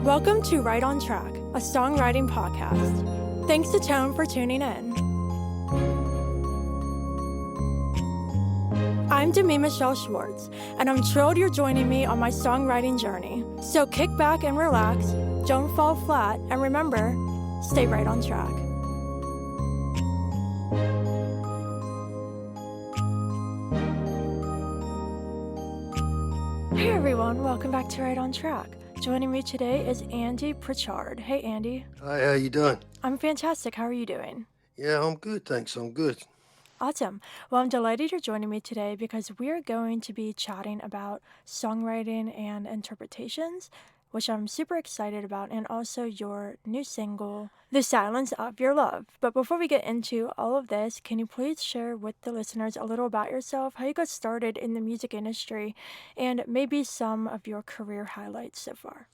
Welcome to Right on Track, a songwriting podcast. Thanks to Tone for tuning in. I'm Demi Michelle Schwartz, and I'm thrilled you're joining me on my songwriting journey. So kick back and relax, don't fall flat, and remember, stay right on track. Hey everyone, welcome back to Right on Track. Joining me today is Andy Pritchard. Hey Andy. Hi, how you doing? I'm fantastic. How are you doing? Yeah, I'm good, thanks. I'm good. Awesome. Well, I'm delighted you're joining me today because we're going to be chatting about songwriting and interpretations, which I'm super excited about, and also your new single, The Silence of Your Love. But before we get into all of this, can you please share with the listeners a little about yourself, how you got started in the music industry, and maybe some of your career highlights so far?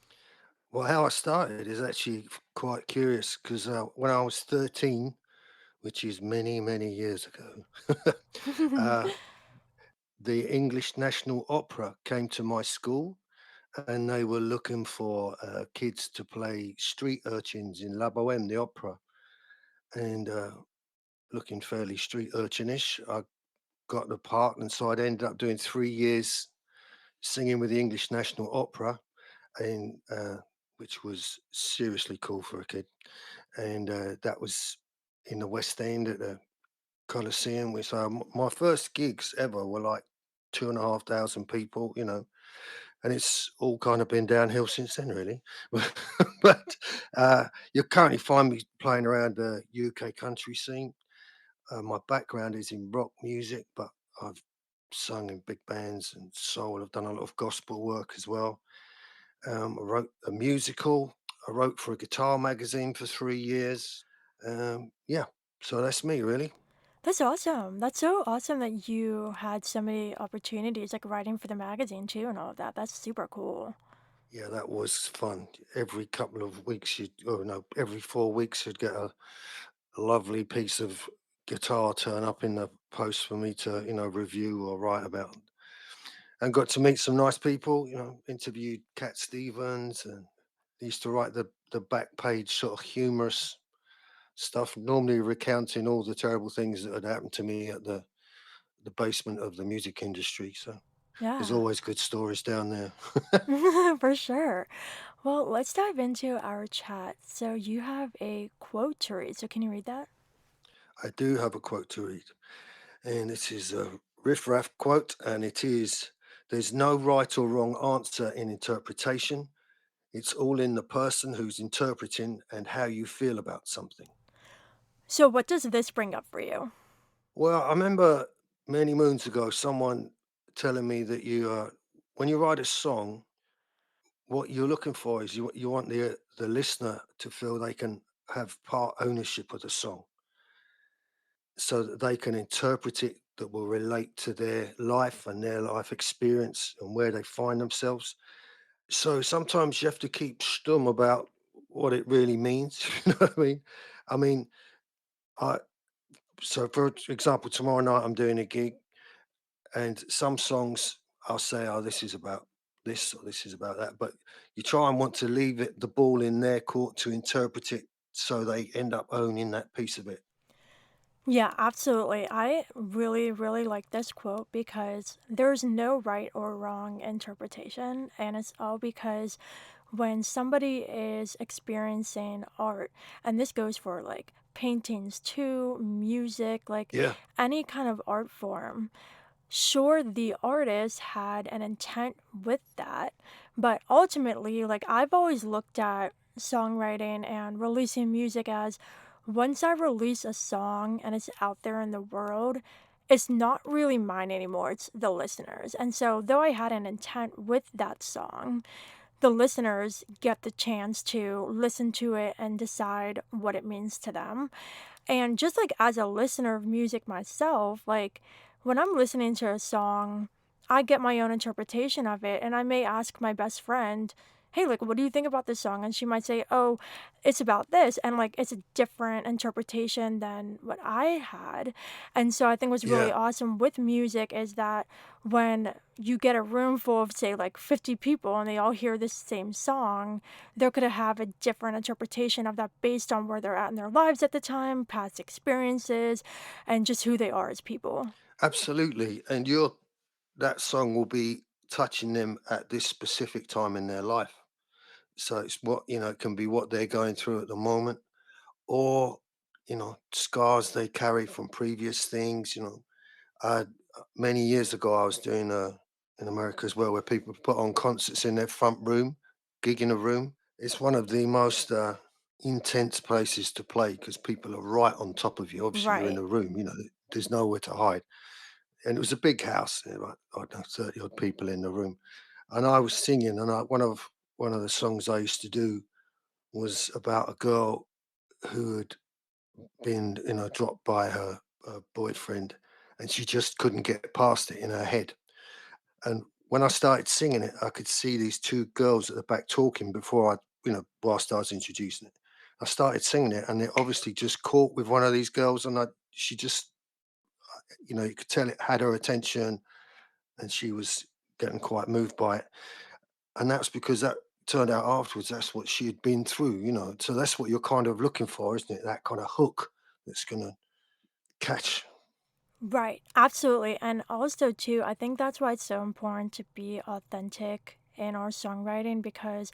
Well, how I started is actually quite curious because when I was 13, which is many, many years ago, uh, the English National Opera came to my school and they were looking for kids to play street urchins in La Boheme, the opera. And looking fairly street urchinish, I got the part. And so I ended up doing 3 years singing with the English National Opera. And which was seriously cool for a kid. And that was in the West End at the Coliseum. Which my first gigs ever were like 2,500 people, and it's all kind of been downhill since then, really. But you currently find me playing around the UK country scene. My background is in rock music, but I've sung in big bands and soul. I've done a lot of gospel work as well. I wrote a musical. I wrote for a guitar magazine for 3 years. Yeah, so that's me, really. That's awesome. That's so awesome that you had so many opportunities, like writing for the magazine too, and all of that. That's super cool. Yeah, that was fun. Every couple of weeks, every 4 weeks, you'd get a lovely piece of guitar turn up in the post for me to, review or write about. And got to meet some nice people. Interviewed Cat Stevens, and used to write the back page sort of humorous stuff, normally recounting all the terrible things that had happened to me at the basement of the music industry. So there's Yeah, always good stories down there. for sure. Well, let's dive into our chat. So you have a quote to read. So can you read that? I do have a quote to read, and this is a Riff Raff quote, and it is: "There's no right or wrong answer in interpretation. It's all in the person who's interpreting and how you feel about something." So what does this bring up for you? Well, I remember many moons ago someone telling me that when you write a song, what you're looking for is you want the listener to feel they can have part ownership of the song, so that they can interpret it that will relate to their life and their life experience and where they find themselves. So sometimes you have to keep stum about what it really means. You know what I mean? I mean, I so for example, tomorrow night I'm doing a gig, and some songs I'll say, "Oh, this is about this or this is about that," but you try and want to leave the ball in their court to interpret it, so they end up owning that piece of it. Yeah, absolutely. I really, really like this quote because there's no right or wrong interpretation. And it's all because when somebody is experiencing art, and this goes for like paintings too, music, like Yeah, any kind of art form, sure, the artist had an intent with that. But ultimately, like I've always looked at songwriting and releasing music as once I release a song and it's out there in the world, it's not really mine anymore, it's the listeners. And so, though I had an intent with that song, the listeners get the chance to listen to it and decide what it means to them. And just like as a listener of music myself, like when I'm listening to a song, I get my own interpretation of it. And I may ask my best friend, "Hey, like, what do you think about this song?" And she might say, "Oh, it's about this," and, like, it's a different interpretation than what I had. And so I think what's really Yeah, awesome with music is that when you get a room full of, say, like, 50 people and they all hear this same song, they're gonna have a different interpretation of that based on where they're at in their lives at the time, past experiences, and just who they are as people. absolutely. And your that song will be touching them at this specific time in their life. So it's what, it can be what they're going through at the moment, or, scars they carry from previous things. I Many years ago, I was doing in America as well, where people put on concerts in their front room, gig in a room. It's one of the most intense places to play because people are right on top of you. Obviously, you're in Right. a room, there's nowhere to hide. And it was a big house, like, I don't know, 30 odd people in the room. And I was singing, and one of the songs I used to do was about a girl who had been, dropped by her boyfriend, and she just couldn't get past it in her head. And when I started singing it, I could see these two girls at the back talking before whilst I was introducing it. I started singing it, and it obviously just caught with one of these girls, and she just, you could tell it had her attention, and she was getting quite moved by it. And that's because that turned out afterwards, that's what she had been through. So that's what you're kind of looking for, isn't it? That kind of hook that's going to catch. Right, absolutely. And also, too, I think that's why it's so important to be authentic in our songwriting because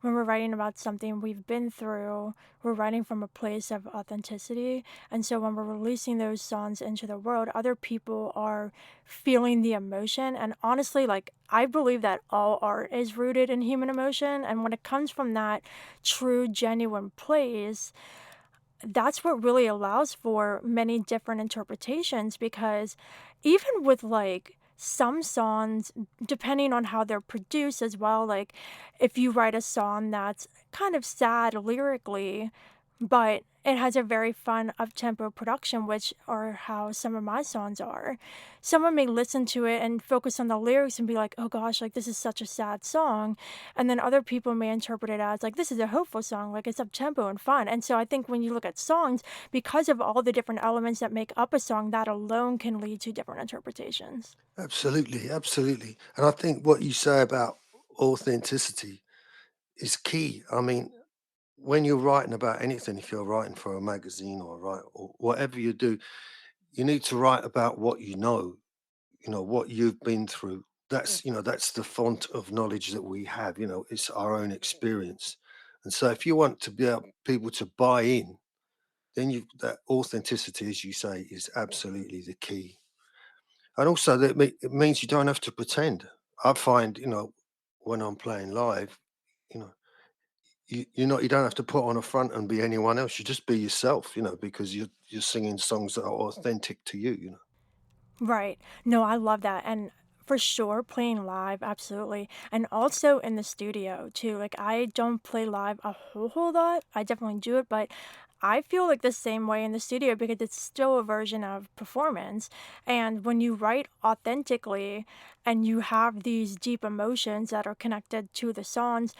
when we're writing about something we've been through, we're writing from a place of authenticity. And so when we're releasing those songs into the world, other people are feeling the emotion. And honestly, like, I believe that all art is rooted in human emotion. And when it comes from that true, genuine place, that's what really allows for many different interpretations because even with like some songs, depending on how they're produced as well, like if you write a song that's kind of sad lyrically, but it has a very fun up-tempo production, which are how some of my songs are. Someone may listen to it and focus on the lyrics and be like, oh gosh, like this is such a sad song. And then other people may interpret it as like, this is a hopeful song, like it's up-tempo and fun. And so I think when you look at songs, because of all the different elements that make up a song, that alone can lead to different interpretations. Absolutely, absolutely. And I think what you say about authenticity is key. I mean, when you're writing about anything, if you're writing for a magazine or whatever you do, you need to write about what what you've been through. That's the font of knowledge that we have, it's our own experience. And so if you want to be able people to buy in, then that authenticity, as you say, is absolutely the key. And also that it means you don't have to pretend. I find, when I'm playing live, you know, you don't have to put on a front and be anyone else. You just be yourself, because you're singing songs that are authentic to you. Right. No, I love that. And for sure, playing live, absolutely. And also in the studio too. Like I don't play live a whole lot. I definitely do it, but I feel like the same way in the studio because it's still a version of performance. And when you write authentically and you have these deep emotions that are connected to the songs,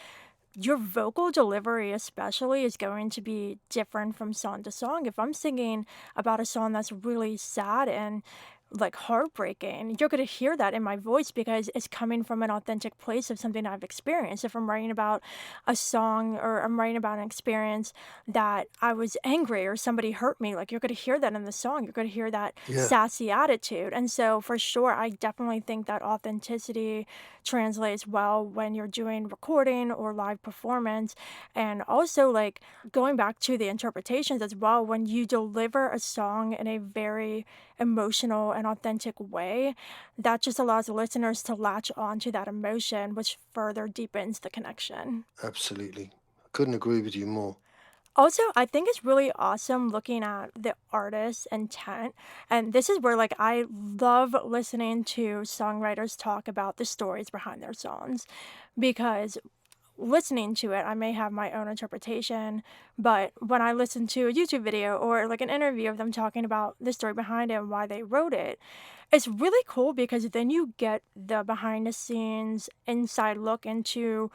your vocal delivery especially is going to be different from song to song. If I'm singing about a song that's really sad and like heartbreaking, you're going to hear that in my voice because it's coming from an authentic place of something I've experienced. If I'm writing about a song or I'm writing about an experience that I was angry or somebody hurt me, like you're going to hear that in the song. You're going to hear that Yeah, sassy attitude. And so for sure, I definitely think that authenticity translates well when you're doing recording or live performance. And also, like going back to the interpretations as well, when you deliver a song in a very emotional and authentic way, that just allows listeners to latch on to that emotion, which further deepens the connection. absolutely. I couldn't agree with you more. Also, I think it's really awesome looking at the artist's intent. And this is where, like, I love listening to songwriters talk about the stories behind their songs because listening to it, I may have my own interpretation, but when I listen to a YouTube video or like an interview of them talking about the story behind it and why they wrote it, it's really cool because then you get the behind the scenes inside look into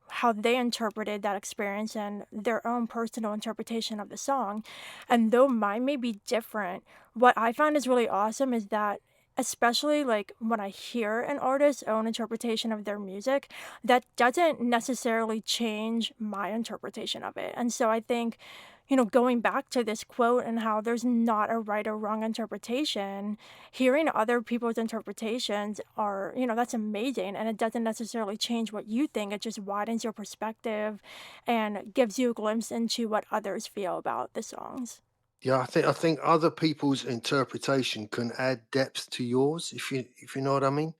how they interpreted that experience and their own personal interpretation of the song. And though mine may be different, what I find is really awesome is that, especially like when I hear an artist's own interpretation of their music, that doesn't necessarily change my interpretation of it. And so I think, going back to this quote and how there's not a right or wrong interpretation, hearing other people's interpretations are, that's amazing. And it doesn't necessarily change what you think. It just widens your perspective and gives you a glimpse into what others feel about the songs. Yeah, I think other people's interpretation can add depth to yours, if you know what I mean.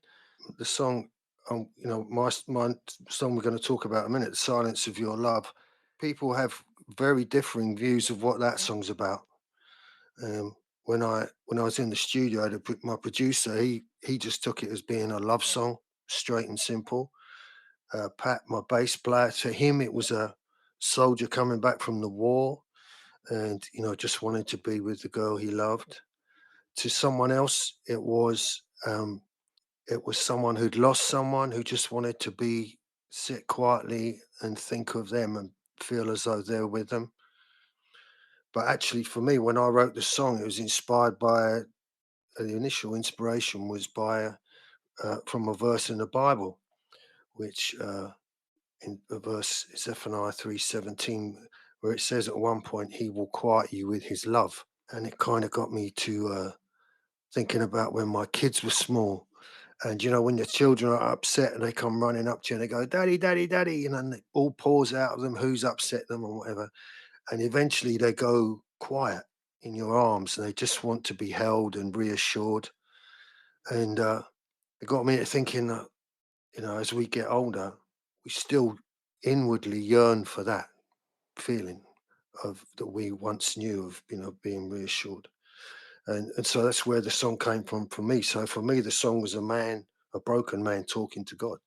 The song, my song we're going to talk about in a minute, "Silence of Your Love." People have very differing views of what that song's about. When I was in the studio, my producer, he just took it as being a love song, straight and simple. Pat, my bass player, to him it was a soldier coming back from the war, and just wanted to be with the girl he loved. To someone else, it was someone who'd lost someone who just wanted to sit quietly and think of them and feel as though they're with them. But actually, for me, when I wrote the song, it was inspired by the initial inspiration was by from a verse in the Bible, which in a verse Zephaniah 3:17, where it says at one point, "He will quiet you with His love," and it kind of got me to thinking about when my kids were small. And when your children are upset and they come running up to you and they go, "Daddy, daddy, daddy," and then it all pours out of them who's upset them or whatever. And eventually they go quiet in your arms and they just want to be held and reassured. And it got me to thinking that, as we get older, we still inwardly yearn for that feeling of that we once knew of, being reassured. And so that's where the song came from for me. So for me, the song was a broken man talking to God.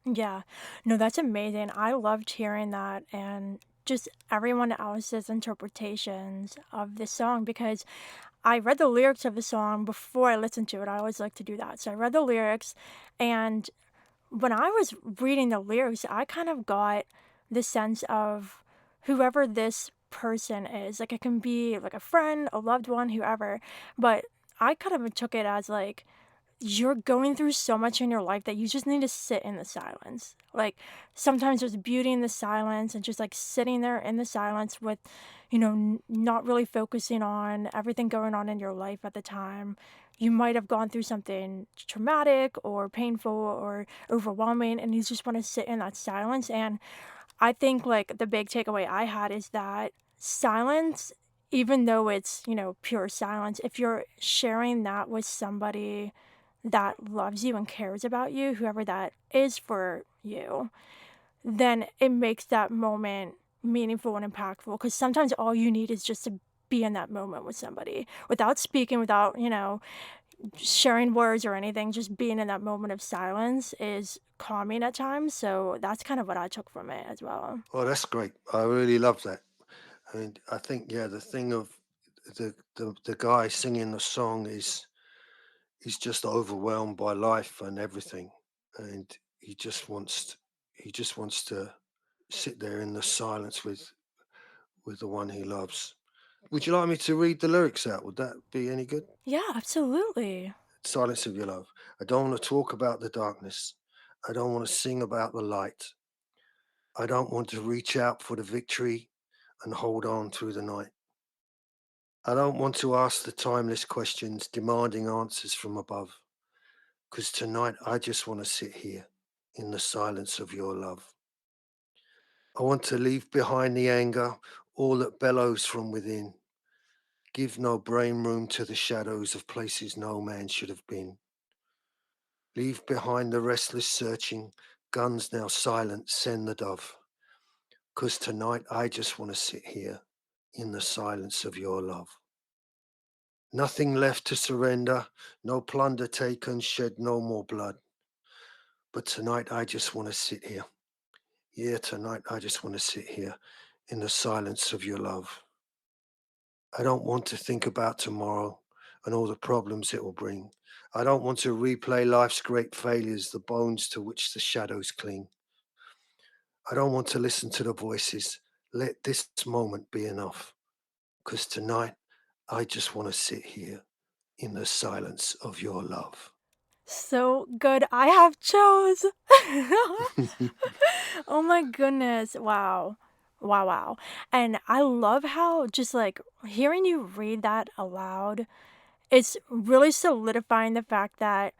Yeah. No, that's amazing. I loved hearing that and just everyone else's interpretations of this song because I read the lyrics of the song before I listened to it. I always like to do that. So I read the lyrics, and when I was reading the lyrics, I kind of got the sense of whoever this person is. Like, it can be like a friend, a loved one, whoever, but I kind of took it as like, you're going through so much in your life that you just need to sit in the silence. Like, sometimes there's beauty in the silence and just like sitting there in the silence with, not really focusing on everything going on in your life at the time. You might have gone through something traumatic or painful or overwhelming, and you just want to sit in that silence. And I think like the big takeaway I had is that silence, even though it's, pure silence, if you're sharing that with somebody that loves you and cares about you, whoever that is for you, then it makes that moment meaningful and impactful. Because sometimes all you need is just to be in that moment with somebody without speaking, without, sharing words or anything, just being in that moment of silence is calming at times. So that's kind of what I took from it as well. Oh, that's great. I really love that. And I think, yeah, the thing of the guy singing the song is just overwhelmed by life and everything, and he just wants to sit there in the silence with the one he loves. Would you like me to read the lyrics out? Would that be any good? Yeah, absolutely. Silence of your love. I don't want to talk about the darkness. I don't want to sing about the light. I don't want to reach out for the victory and hold on through the night. I don't want to ask the timeless questions demanding answers from above, because tonight I just want to sit here in the silence of your love. I want to leave behind the anger, all that bellows from within. Give no brain room to the shadows of places no man should have been. Leave behind the restless searching, guns now silent, send the dove. 'Cause tonight I just want to sit here in the silence of your love. Nothing left to surrender, no plunder taken, shed no more blood. But tonight I just want to sit here. Yeah, tonight I just want to sit here in the silence of your love. I don't want to think about tomorrow and all the problems it will bring. I don't want to replay life's great failures, the bones to which the shadows cling. I don't want to listen to the voices. Let this moment be enough. 'Cause tonight I just wanna sit here in the silence of your love. So good. I have chills. Oh my goodness. Wow. Wow, wow. And I love how just like hearing you read that aloud, it's really solidifying the fact that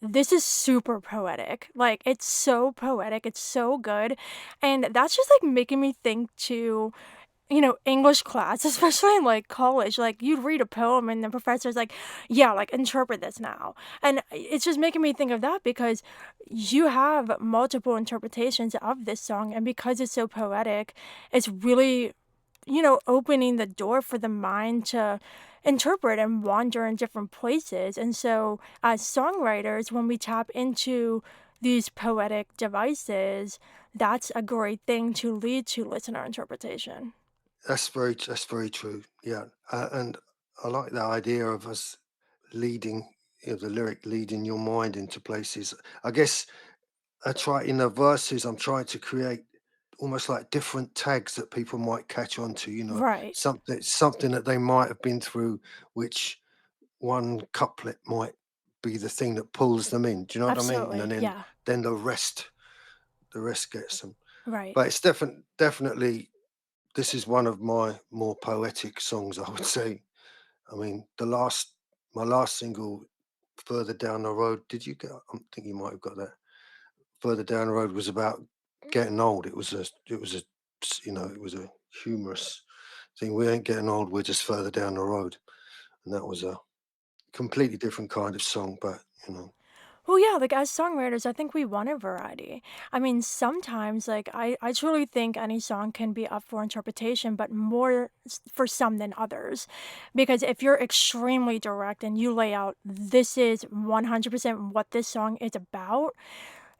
this is super poetic. Like, it's so poetic. It's so good. And that's just like making me think to English class, especially in like college, like you'd read a poem and the professor's like, yeah, like interpret this now. And it's just making me think of that because you have multiple interpretations of this song. And because it's so poetic, it's really, opening the door for the mind to interpret and wander in different places. And so, as songwriters, when we tap into these poetic devices, that's a great thing to lead to listener interpretation. That's very true, yeah, and I like the idea of us leading, the lyric leading your mind into places. I guess I try in the verses, I'm trying to create almost like different tags that people might catch on to, Right. something that they might have been through, which one couplet might be the thing that pulls them in. Do you know what I mean? And Absolutely. Yeah. then the rest gets them. Right. But it's definitely this is one of my more poetic songs, I would say. I mean, my last single, Further Down the Road, did you get? I think you might have got that. Further Down the Road was about getting old. It was a humorous thing. We ain't getting old. We're just further down the road, and that was a completely different kind of song. But you know, Well, yeah, like as songwriters, I think we want a variety. I mean, sometimes, like, I truly think any song can be up for interpretation, but more for some than others. Because if you're extremely direct and you lay out, this is 100% what this song is about,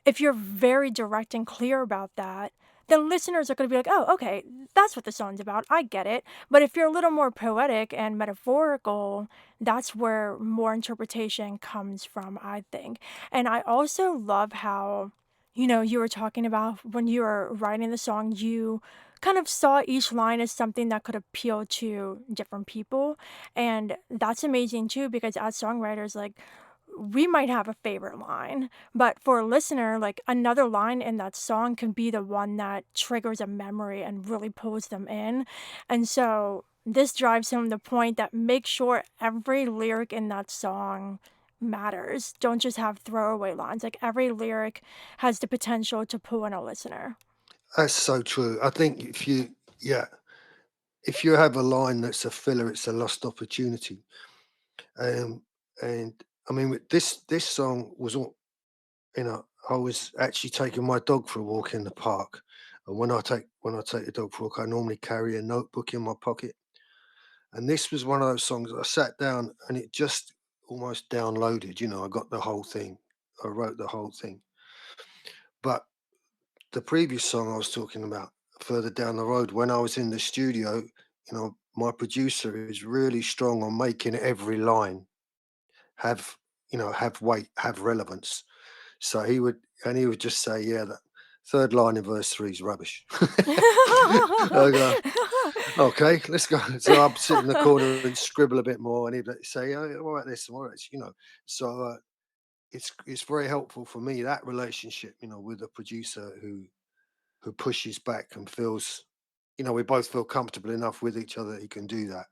if you're very direct and clear about that, then listeners are going to be like, oh, okay, that's what the song's about. I get it. But if you're a little more poetic and metaphorical, that's where more interpretation comes from, I think. And I also love how, you were talking about when you were writing the song, you kind of saw each line as something that could appeal to different people. And that's amazing too, because as songwriters, like, we might have a favorite line, but for a listener, like another line in that song can be the one that triggers a memory and really pulls them in. And so this drives home the point that make sure every lyric in that song matters. Don't just have throwaway lines. Like every lyric has the potential to pull in a listener. that's so true. I think yeah, if you have a line that's a filler, it's a lost opportunity. Um, and I mean, with this song was all, I was actually taking my dog for a walk in the park, and when I take the dog for a walk, I normally carry a notebook in my pocket. And this was one of those songs I sat down and it just almost downloaded. I got the whole thing. I wrote the whole thing. But the previous song I was talking about, Further Down the Road, when I was in the studio, my producer is really strong on making every line have, have weight, have relevance. So he would just say, yeah, that third line in verse three is rubbish. I go, okay, let's go. So I'd sit in the corner and scribble a bit more, and he'd say, "Oh, what about this? What about this?" So it's very helpful for me, that relationship, with a producer who pushes back and feels, we both feel comfortable enough with each other that he can do that.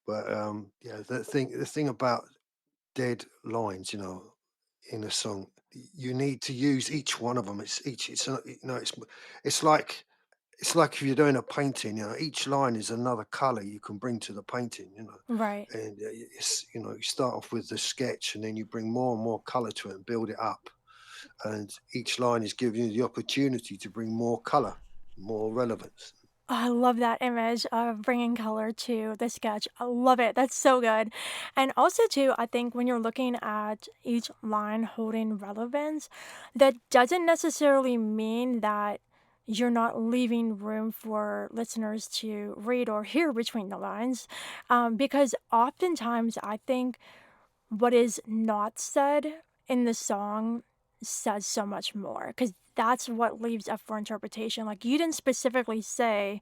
But yeah, the thing about dead lines, in a song, you need to use each one of them. It's like if you're doing a painting, each line is another color you can bring to the painting, Right. and you start off with the sketch and then you bring more and more color to it and build it up. And each line is giving you the opportunity to bring more color, more relevance. I love that image of bringing color to the sketch. I love it. That's so good. And also, too, I think when you're looking at each line holding relevance, that doesn't necessarily mean that you're not leaving room for listeners to read or hear between the lines. Because oftentimes I think what is not said in the song says so much more because that's what leaves up for interpretation. Like, you didn't specifically say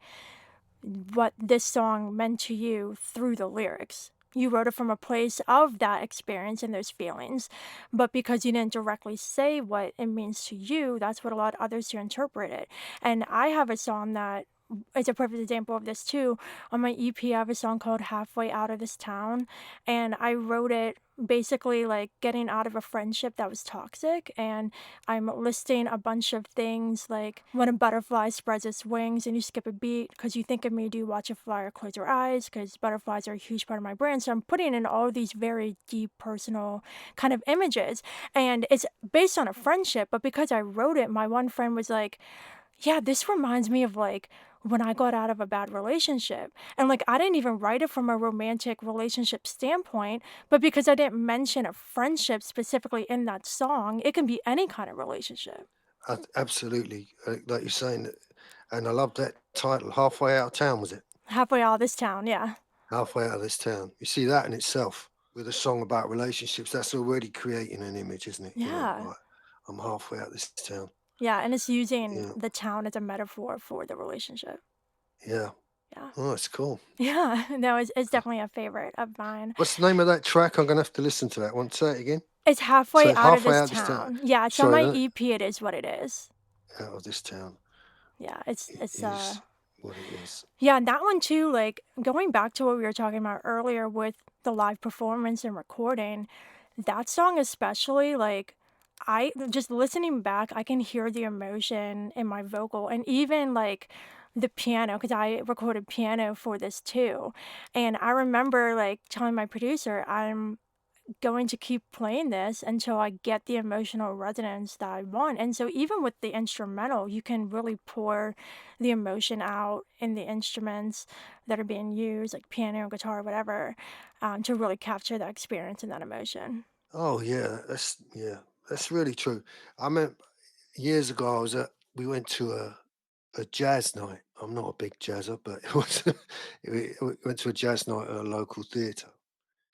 what this song meant to you through the lyrics. You wrote it from a place of that experience and those feelings. But because you didn't directly say what it means to you, that's what allowed others to interpret it. And I have a song that is a perfect example of this too. On my EP, I have a song called Halfway Out of This Town. And I wrote it basically like getting out of a friendship that was toxic. And I'm listing a bunch of things like when a butterfly spreads its wings and you skip a beat because you think of me, do you watch a fly or close your eyes? Because butterflies are a huge part of my brand. So I'm putting in all these very deep, personal kind of images. And it's based on a friendship, but because I wrote it, my one friend was like, yeah, this reminds me of like when I got out of a bad relationship. And like I didn't even write it from a romantic relationship standpoint, but because I didn't mention a friendship specifically in that song, it can be any kind of relationship. Absolutely, like you're saying, and I love that title. Halfway out of town, was it? Halfway out of this town, yeah. Halfway out of this town. You see that in itself with a song about relationships. That's already creating an image, isn't it? You know, Yeah. like I'm halfway out this town. Yeah, and it's using Yeah, the town as a metaphor for the relationship. yeah. Yeah. Oh, it's cool. Yeah, no, it's definitely a favorite of mine. What's the name of that track? I'm gonna have to listen to that one. Say it again. It's So halfway it's out of halfway this out this town. town. Yeah, it's on Sorry, my EP, it is what it is. out of this town Yeah, it's is what it is. yeah, and that one too, like going back to what we were talking about earlier with the live performance and recording, that song especially, like I just listening back, I can hear the emotion in my vocal and even like the piano because I recorded piano for this too. And I remember like telling my producer, I'm going to keep playing this until I get the emotional resonance that I want. And so even with the instrumental, you can really pour the emotion out in the instruments that are being used, like piano, guitar, whatever, to really capture that experience and that emotion. Oh yeah, that's really true. I mean, years ago, we went to a jazz night. I'm not a big jazzer, but it was we went to a jazz night at a local theatre.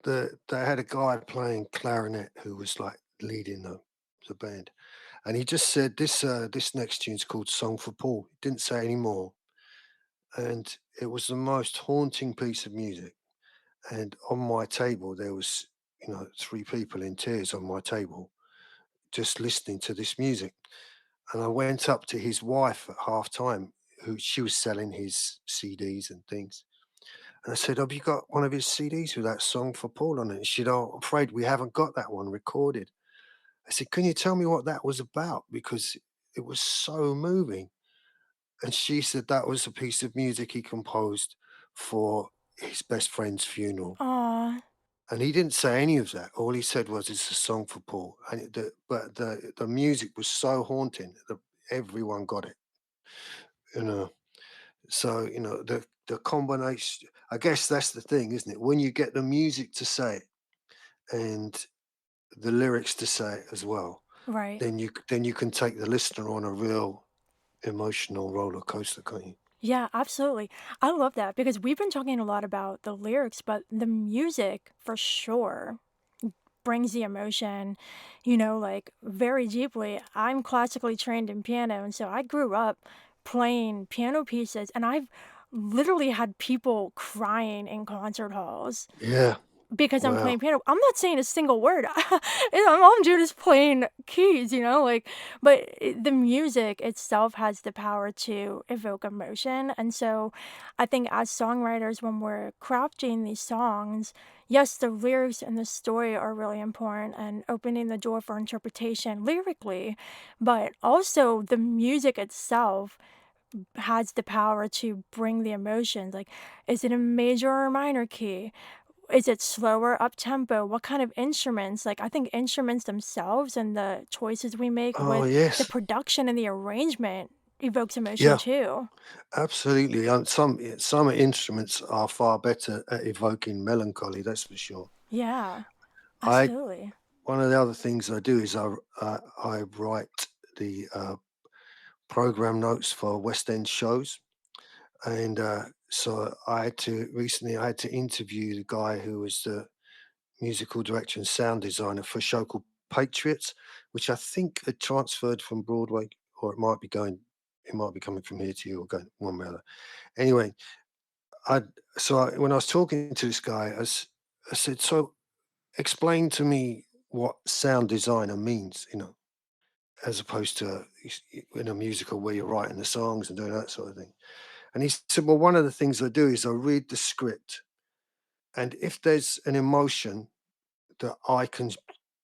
They had a guy playing clarinet who was like leading the band, and he just said this next tune's called "Song for Paul." He didn't say any more, and it was the most haunting piece of music. And on my table, there was three people in tears on my table just listening to this music. And I went up to his wife at half time, who she was selling his CDs and things. And I said, "Have you got one of his CDs with that song for Paul on it?" And she said, "Oh, I'm afraid we haven't got that one recorded." I said, "Can you tell me what that was about? Because it was so moving." And she said that was a piece of music he composed for his best friend's funeral. Aw, And he didn't say any of that. All he said was, "It's a song for Paul." And but the music was so haunting that everyone got it. You know, so the combination. I guess that's the thing, isn't it? When you get the music to say it and the lyrics to say it as well, right. then you can take the listener on a real emotional roller coaster, can't you? Yeah, absolutely. I love that because we've been talking a lot about the lyrics, but the music for sure brings the emotion, like very deeply. I'm classically trained in piano, and so I grew up playing piano pieces, and I've literally had people crying in concert halls Yeah. because I'm Wow. playing piano. I'm not saying a single word. All I'm doing is playing keys, like, but the music itself has the power to evoke emotion. And so I think as songwriters, when we're crafting these songs, yes, the lyrics and the story are really important and opening the door for interpretation lyrically, but also the music itself has the power to bring the emotions. Like, is it a major or minor key? Is it slower, up tempo? What kind of instruments? Like, I think instruments themselves and the choices we make Oh with the yes. production and the arrangement evokes emotion Yeah. too. Absolutely. Some instruments are far better at evoking melancholy. That's for sure. Yeah, I absolutely. One of the other things I do is I write the program notes for West End shows, and so I had to interview the guy who was the musical director and sound designer for a show called Patriots, which I think had transferred from Broadway, or it might be coming from here to you or going one way or the other. Anyway, I when I was talking to this guy, I said, "So explain to me what sound designer means, as opposed to in a musical where you're writing the songs and doing that sort of thing." And he said, "Well, one of the things I do is I read the script, and if there's an emotion that I can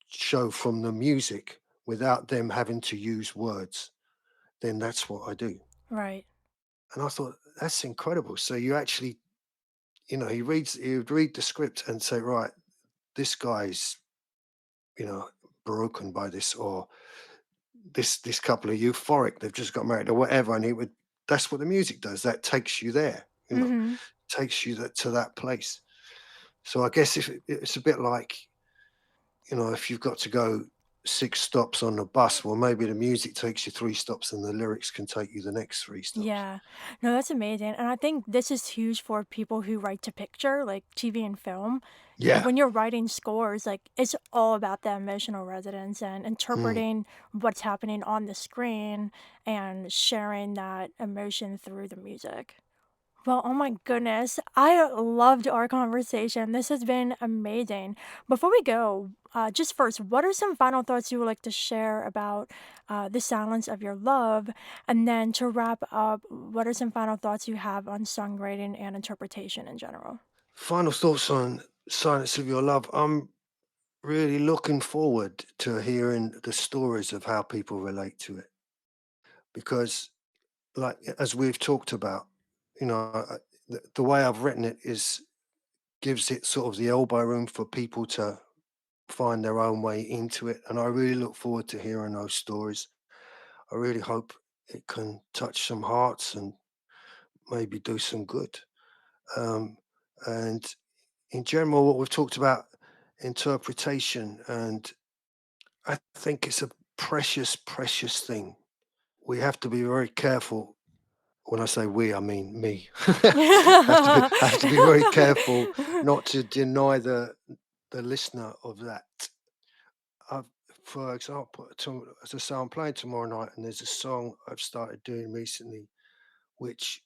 show from the music without them having to use words, then that's what I do." Right. And I thought, that's incredible. So you actually, he would read the script and say, right, this guy's, you know, broken by this, or this couple are euphoric, they've just got married or whatever. And that's what the music does. That takes you there, Mhm. takes you to that place. So I guess if it's a bit like, if you've got to go 6 stops on the bus, well, maybe the music takes you 3 stops and the lyrics can take you the next 3 stops. Yeah. No, that's amazing, and I think this is huge for people who write to picture, like TV and film. Yeah. When you're writing scores, like, it's all about the emotional resonance and Mm. interpreting what's happening on the screen and sharing that emotion through the music. Well, oh my goodness. I loved our conversation. This has been amazing. Before we go, just first, what are some final thoughts you would like to share about the silence of your love? And then to wrap up, what are some final thoughts you have on songwriting and interpretation in general? Final thoughts on Silence of Your Love. I'm really looking forward to hearing the stories of how people relate to it because, like, as we've talked about, the way I've written it is gives it sort of the elbow room for people to find their own way into it. And I really look forward to hearing those stories. I really hope it can touch some hearts and maybe do some good. Um, and in general, what we've talked about, interpretation, and I think it's a precious, precious thing. We have to be very careful. When I say we, I mean me. have to be very careful not to deny the listener of that. I've, for example, as I say, I'm playing tomorrow night, and there's a song I've started doing recently, which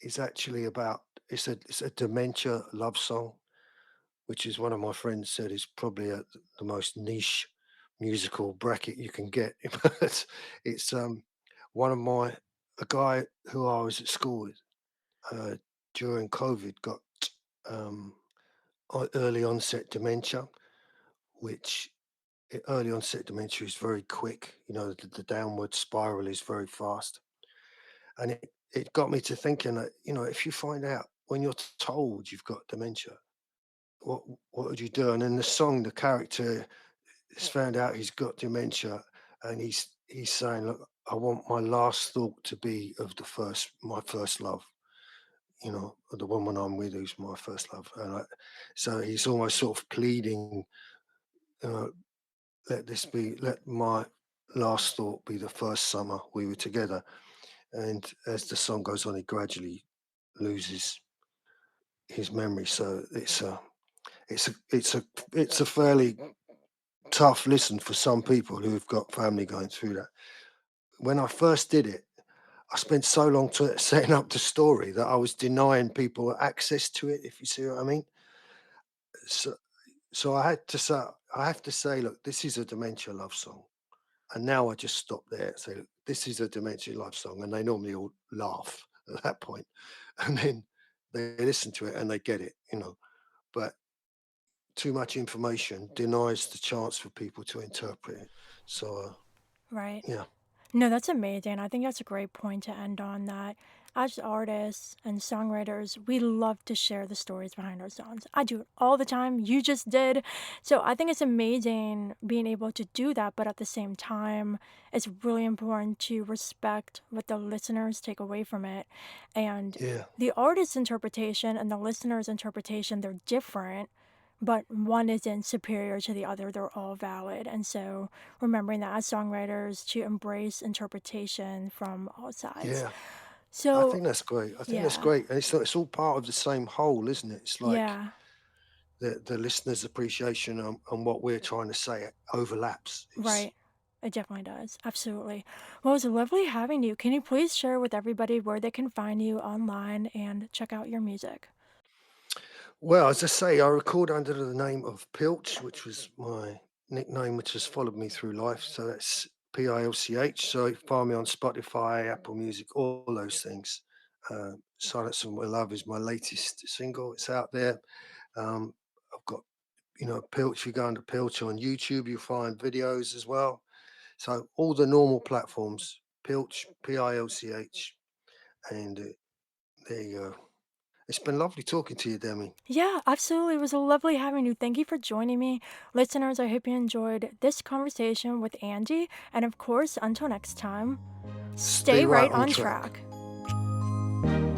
is actually about it's a dementia love song, which is one of my friends said is probably the most niche musical bracket you can get. But it's one of my a guy who I was at school with uh, during COVID got um, early onset dementia, which early onset dementia is very quick. The downward spiral is very fast, and it got me to thinking that if you find out when you're told you've got dementia, what what would you do? And in the song, the character has found out he's got dementia, and he's saying, "Look, I want my last thought to be of my first love. The woman I'm with who's my first love." So he's almost sort of pleading, uh, let my last thought be the first summer we were together. And as the song goes on, he gradually loses his memory. So it's a fairly tough listen for some people who've got family going through that. When I first did it, I spent so long setting up the story that I was denying people access to it, if you see what I mean. So, so I have to say, look, this is a dementia love song. And now I just stop there and say, look, this is a dementia love song. And they normally all laugh at that point. And then they listen to it and they get it. But too much information denies the chance for people to interpret it. So, Right. yeah, No, that's amazing. I think that's a great point to end on that. As artists and songwriters, we love to share the stories behind our songs. I do it all the time. You just did. So I think it's amazing being able to do that, but at the same time, it's really important to respect what the listeners take away from it. And yeah, the artist's interpretation and the listener's interpretation, they're different, but one isn't superior to the other. They're all valid. And so remembering that as songwriters to embrace interpretation from all sides. yeah. I So, think that's great. I think that's yeah, great. And it's all part of the same whole, isn't it? It's like yeah, the listener's appreciation on what we're trying to say overlaps. It's Right. It definitely does. Absolutely. Well, it was lovely having you. Can you please share with everybody where they can find you online and check out your music? Well, as I say, I record under the name of Pilch, which was my nickname, which has followed me through life. So that's Pilch. So you can find me on Spotify, Apple Music, all those things. Silence of My Love is my latest single. It's out there. Um, I've got, Pilch. If you go under Pilch on YouTube, you'll find videos as well. So all the normal platforms, Pilch, Pilch, and there you go. It's been lovely talking to you, Demi. Yeah, absolutely. It was lovely having you. Thank you for joining me. Listeners, I hope you enjoyed this conversation with Andy. And of course, until next time, Stay stay right right on on track. track.